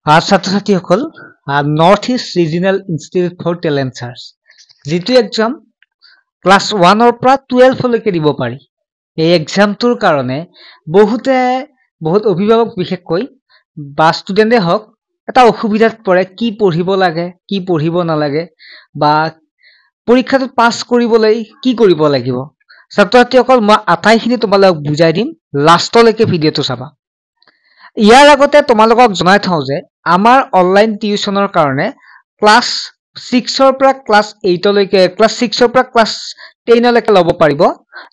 ছাত্ৰ ছাত্ৰীসকল North East regional institute for talent search যিটো এক্সাম ক্লাছ 1 পৰা 12 লৈকে দিব পাৰি এই এক্সামটোৰ কাৰণে বহুত অভিভাৱক বিশেষকৈ বা ষ্টুডেণ্টে হওক এটা অসুবিধাত পৰে কি পঢ়িব লাগে কি পঢ়িব নালাগে বা পৰীক্ষাটো পাছ কৰিবলৈ কি কৰিব লাগিব ছাত্ৰ ছাত্ৰীসকল মই আটাইখিনি তোমালোকক বুজাই দিম লাষ্টলৈকে ভিডিঅ'টো চাবা ইয়াৰ আগতে তোমালোকক জনাই থওঁ যে আমাৰ অনলাইন টিউচনৰ কাৰণে ক্লাছ 6 পৰা ক্লাছ 8 লৈকে ক্লাছ 6 পৰা ক্লাছ 10 লৈকে ল'ব পাৰিব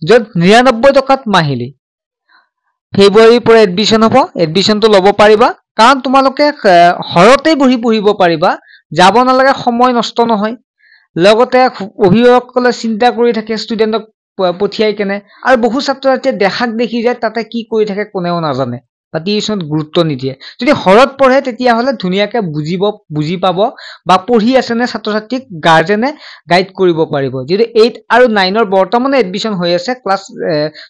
য'ত 99 টকাত মাহিলি ফেব্ৰুৱাৰীৰ পৰা এডমিশন হ'ব এডমিশনটো ল'ব পাৰিবা কাৰণ তোমালোকে হৰতে বহি পঢ়িব পাৰিবা যাব নালাগে সময় নষ্ট নহয় লগতে অভিভাৱকসকলে চিন্তা কৰি থাকে ষ্টুডেণ্টক পঠিয়াই কেনে আৰু বহু ছাত্ৰ ছাত্ৰীয়ে দেখাক দেখি যায় তাতে কি কৰি থাকে কোনেও নাজানে বা টিউচনত গুৰুত্ব নিদিয়ে যদি হৰত পঢ়ে তেতিয়া হলে ধুনীয়াকে বুজি পাব বা পঢ়ি আছে নে ছাত্ৰ ছাত্ৰীক গাৰ্জেনে গাইড কৰিব পাৰিব যদি 8 আৰু 9 ৰ বৰ্তমানে এডমিশন হৈ আছে ক্লাছ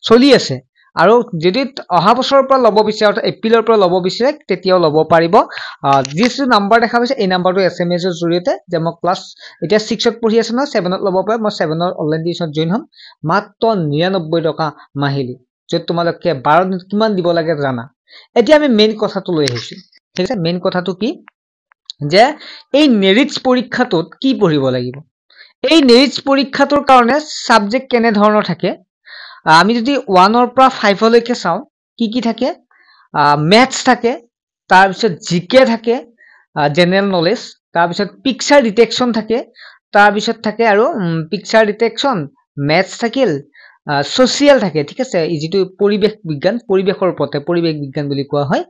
চলি আছে আৰু যদি অহা বছৰৰ পৰা ল'ব বিচাৰে অৰ্থাৎ এপ্ৰিলৰ পৰা ল'ব বিচাৰে তেতিয়াও ল'ব পাৰিব যিটো নাম্বাৰ দেখা পাইছে এই নাম্বাৰটো SMS ৰ জৰিয়তে যে মই ক্লাছ এতিয়া 6 ত পঢ়ি আছে ন 7 ত ল'ব পাৰে মই 7 ৰ অনলাইন টিউচনত জয়েন হ'ম মাত্ৰ 99 টকা মাহিলি য'ত তোমালোকে 12 দিন কিমান দিব লাগে জানা এতিয়া আমি মেইন কথাটো লৈ আহিছো ঠিক আছে মেইন কথাটো কি যে এই নেৰিটছ পৰীক্ষাটোত কি পঢ়িব লাগিব এই নেৰিটছ পৰীক্ষাটোৰ কাৰণে সাবজেক্ট কেনে ধৰণৰ থাকে আমি যদি 1 ৰ পৰা 5 লৈকে চাও কি থাকে ম্যাথছ থাকে তাৰ পিছত জিকে থাকে জেনাৰেল নলেজ তাৰ পিছত পিকচাৰ ডিটেকচন থাকে তাৰ পিছত থাকে আৰু পিকচাৰ ডিটেকচন ম্যাথছ থাকিল সোশিয়াল থাকে ঠিক আছে যিটো পৰিবেশ বিজ্ঞান পৰিবেশৰ ওপৰতে পৰিবেশ বিজ্ঞান বুলি কোৱা হয়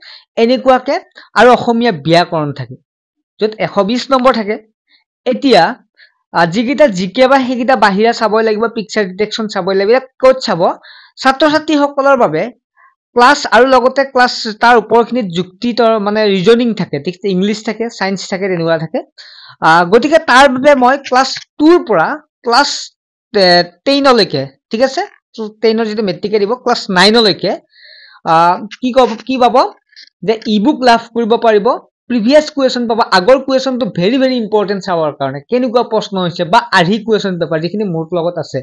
এনেকুৱাকে আৰু অসমীয়া ব্যাকৰণ থাকে য'ত 120 নম্বৰ থাকে এতিয়া আজিকিটা জিকে বা হেকিটা বাহিৰা চাবই লাগিব পিকচাৰ ডিটেকচন চাবই লাগিব কোড চাব ছাত্ৰ ছাত্ৰীসকলৰ বাবে ক্লাছ আৰু লগতে ক্লাছ তাৰ ওপৰখিনিত যুক্তিতৰ মানে ৰিজনিং থাকে ঠিক ইংলিশ থাকে সায়েন্স থাকে তেনেকুৱা থাকে গতিকে তাৰ বাবে মই ক্লাছ 2 ৰ পৰা ক্লাছ 10 লৈকে ঠিক আছে 10 ৰ যেটো মেট্ৰিকে দিব ক্লাছ 9 লৈকে কি পাব যে ইবুক লাভ কৰিব পাৰিব প্ৰিভিয়াস কুৱেশ্যন পাব আগৰ কুৱেশ্যনটো ভেৰি ইম্পৰ্টেন্ট চাবৰ কাৰণে কেনেকুৱা প্ৰশ্ন হৈছে বা আধি কুৱেশ্যন পেপাৰ যিখিনি মোৰ লগত আছে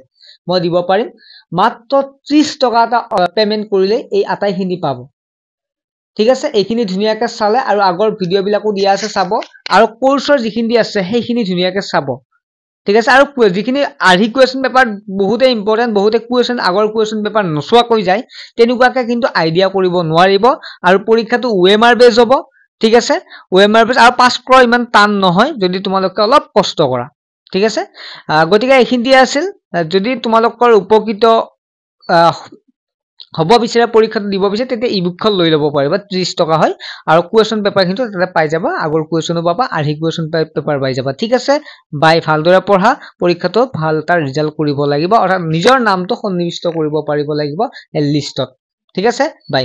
মই দিব পাৰিম মাত্ৰ 30 টকা এটা পেমেন্ট কৰিলে এই আটাইখিনি পাব ঠিক আছে এইখিনি ধুনিয়াকে চালে আৰু আগৰ ভিডিও বিলাকো দিয়া আছে চাব আৰু কোৰ্সৰ যিখিনি আছে সেইখিনি ধুনিয়াকে চাব ঠিক আছে আৰু যিখিনি আধি কুৱেশ্যন পেপাৰ বহুতে ইম্পৰ্টেন্ট বহুতে কুৱেশ্যন আগৰ কুৱেশ্যন পেপাৰ নচোৱা কৈ যায় তেনেকুৱাকে কিন্তু আইডিয়া কৰিব নোৱাৰিব আৰু পৰীক্ষাটো ওএমআৰ বেজ হ'ব ঠিক আছে ওএমআৰ বেজ আৰু পাস কৰা ইমান টান নহয় যদি তোমালোকে অলপ কষ্ট কৰা ঠিক আছে গতিকে এইখিনি দিয়া আছিল যদি তোমালোকৰ উপকৃত হ'ব বিচাৰে পৰীক্ষাটো দিব বিচাৰে তেতিয়া ইবুকখন লৈ ল'ব পাৰিবা 30 টকা হয় আৰু কুৱেশ্যন পেপাৰ কিন্তু তাতে পাই যাবা আগৰ কুৱেশ্যনো পাবা আধি কুৱেশ্যন পেপাৰ পাই যাবা ঠিক আছে বাই ভালদৰে পঢ়া পৰীক্ষাটো ভাল তাৰ ৰিজাল্ট কৰিব লাগিব অৰ্থাৎ নিজৰ নামটো সন্নিবিষ্ট কৰিব পাৰিব লাগিব এই লিষ্টত ঠিক আছে বাই